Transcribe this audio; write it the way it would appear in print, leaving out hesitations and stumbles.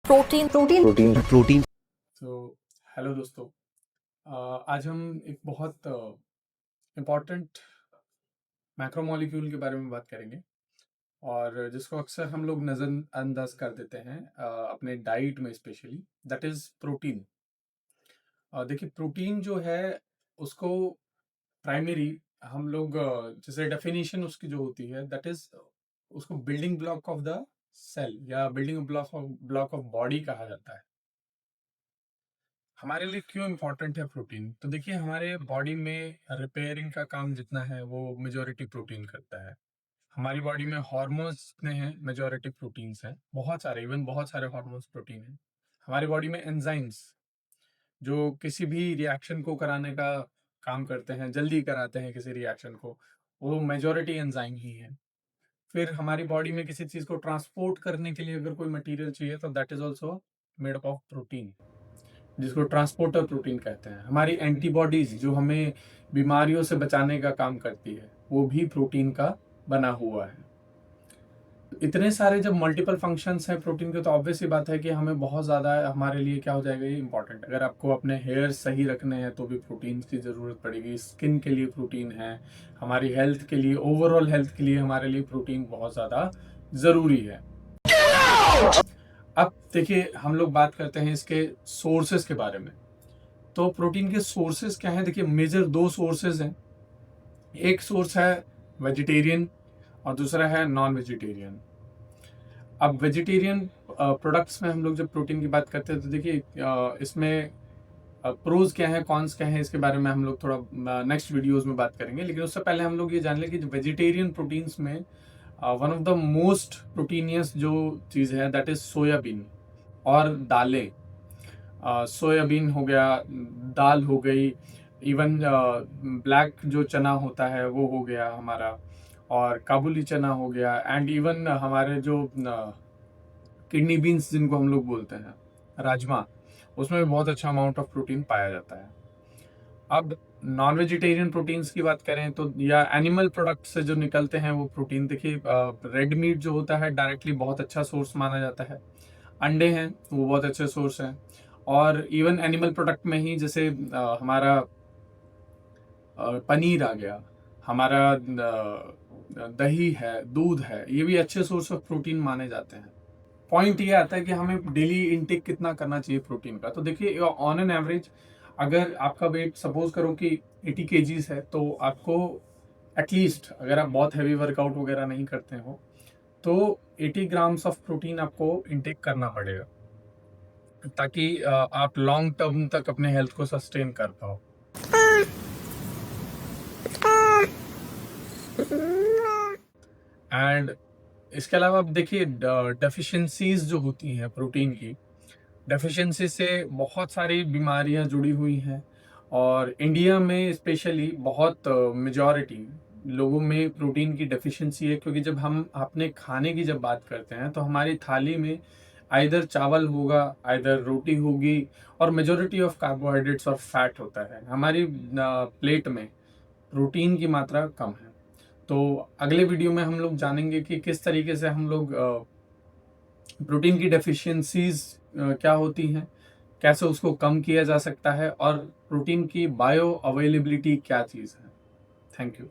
Protein protein protein protein. तो hello दोस्तों। आज हम एक बहुत इम्पॉर्टेंट मैक्रोमोलिक्यूल के बारे में बात करेंगे और जिसको अक्सर हम लोग नज़रअंदाज कर देते हैं अपने डाइट में स्पेशली, दैट इज़ प्रोटीन। देखिए, प्रोटीन जो है उसको प्राइमरी हम लोग जैसे डेफिनेशन उसकी जो होती है दैट इज़ उसको building block of the cell या बिल्डिंग ब्लॉक ऑफ बॉडी कहा जाता है। हमारे लिए क्यों इम्पोर्टेंट है प्रोटीन? तो देखिए, हमारे बॉडी में रिपेयरिंग का काम जितना है वो मेजॉरिटी प्रोटीन करता है। हमारी बॉडी में हॉर्मोन्स जितने हैं मेजॉरिटी प्रोटीन्स हैं, बहुत सारे, इवन बहुत सारे हॉर्मोन्स प्रोटीन हैं। हमारी बॉडी में एंजाइम्स जो किसी भी रिएक्शन को कराने का काम करते हैं, जल्दी कराते हैं किसी रिएक्शन को, वो मेजॉरिटी एंजाइम ही है। फिर हमारी बॉडी में किसी चीज़ को ट्रांसपोर्ट करने के लिए अगर कोई मटेरियल चाहिए तो that is also made up of protein, जिसको ट्रांसपोर्टर प्रोटीन कहते हैं। हमारी एंटीबॉडीज जो हमें बीमारियों से बचाने का काम करती है वो भी प्रोटीन का बना हुआ है। इतने सारे जब मल्टीपल फंक्शंस हैं प्रोटीन के, तो ऑब्वियस सी बात है कि हमें बहुत ज़्यादा हमारे लिए क्या हो जाएगा, ये इंपॉर्टेंट। अगर आपको अपने हेयर सही रखने हैं तो भी प्रोटीन की ज़रूरत पड़ेगी। स्किन के लिए प्रोटीन है, हमारी हेल्थ के लिए, ओवरऑल हेल्थ के लिए हमारे लिए प्रोटीन बहुत ज़्यादा ज़रूरी है। अब देखिए, हम लोग बात करते हैं इसके सोर्सेज के बारे में। तो प्रोटीन के सोर्सेज क्या हैं? देखिए, मेजर दो सोर्सेज हैं। एक सोर्स है वेजिटेरियन और दूसरा है नॉन वेजिटेरियन। अब वेजिटेरियन प्रोडक्ट्स में हम लोग जब प्रोटीन की बात करते हैं तो देखिए, इसमें प्रोज क्या है, कॉन्स क्या है, इसके बारे में हम लोग थोड़ा नेक्स्ट वीडियोस में बात करेंगे। लेकिन उससे पहले हम लोग ये जान लें कि वेजिटेरियन प्रोटीन्स में one of the most proteinaceous जो चीज़ है दैट इज सोयाबीन और दालें। सोयाबीन हो गया, दाल हो गई, इवन ब्लैक जो चना होता है वो हो गया हमारा, और काबुली चना हो गया, एंड इवन हमारे जो किडनी बीन्स जिनको हम लोग बोलते हैं, राजमा, उसमें भी बहुत अच्छा अमाउंट ऑफ प्रोटीन पाया जाता है। अब नॉन वेजिटेरियन प्रोटीन्स की बात करें तो, या एनिमल प्रोडक्ट से जो निकलते हैं वो प्रोटीन, देखिए रेड मीट जो होता है डायरेक्टली बहुत अच्छा सोर्स माना जाता है। अंडे हैं वो बहुत अच्छे सोर्स हैं। और इवन एनिमल प्रोडक्ट में ही जैसे हमारा पनीर आ गया, हमारा दही है, दूध है, ये भी अच्छे सोर्स ऑफ प्रोटीन माने जाते हैं। पॉइंट ये आता है कि हमें डेली इनटेक कितना करना चाहिए प्रोटीन का। तो देखिए, ऑन एन एवरेज अगर आपका वेट सपोज करो कि 80 केजीज है, तो आपको एटलीस्ट, अगर आप बहुत हैवी वर्कआउट वगैरह नहीं करते हो, तो 80 ग्राम्स ऑफ प्रोटीन आपको इनटेक करना पड़ेगा, ताकि आप लॉन्ग टर्म तक अपने हेल्थ को सस्टेन कर पाओ। एंड इसके अलावा आप देखिए, डेफिशिएंसीज जो होती हैं प्रोटीन की, डेफिशिएंसी से बहुत सारी बीमारियां जुड़ी हुई हैं। और इंडिया में स्पेशली बहुत मेजॉरिटी लोगों में प्रोटीन की डेफिशिएंसी है, क्योंकि जब हम अपने खाने की जब बात करते हैं तो हमारी थाली में आइदर चावल होगा, आइदर रोटी होगी, और मेजॉरिटी ऑफ कार्बोहाइड्रेट्स और फैट होता है। हमारी प्लेट में प्रोटीन की मात्रा कम है। तो अगले वीडियो में हम लोग जानेंगे कि किस तरीके से हम लोग प्रोटीन की डेफिशिएंसीज क्या होती हैं, कैसे उसको कम किया जा सकता है, और प्रोटीन की बायो अवेलेबिलिटी क्या चीज़ है। Thank you.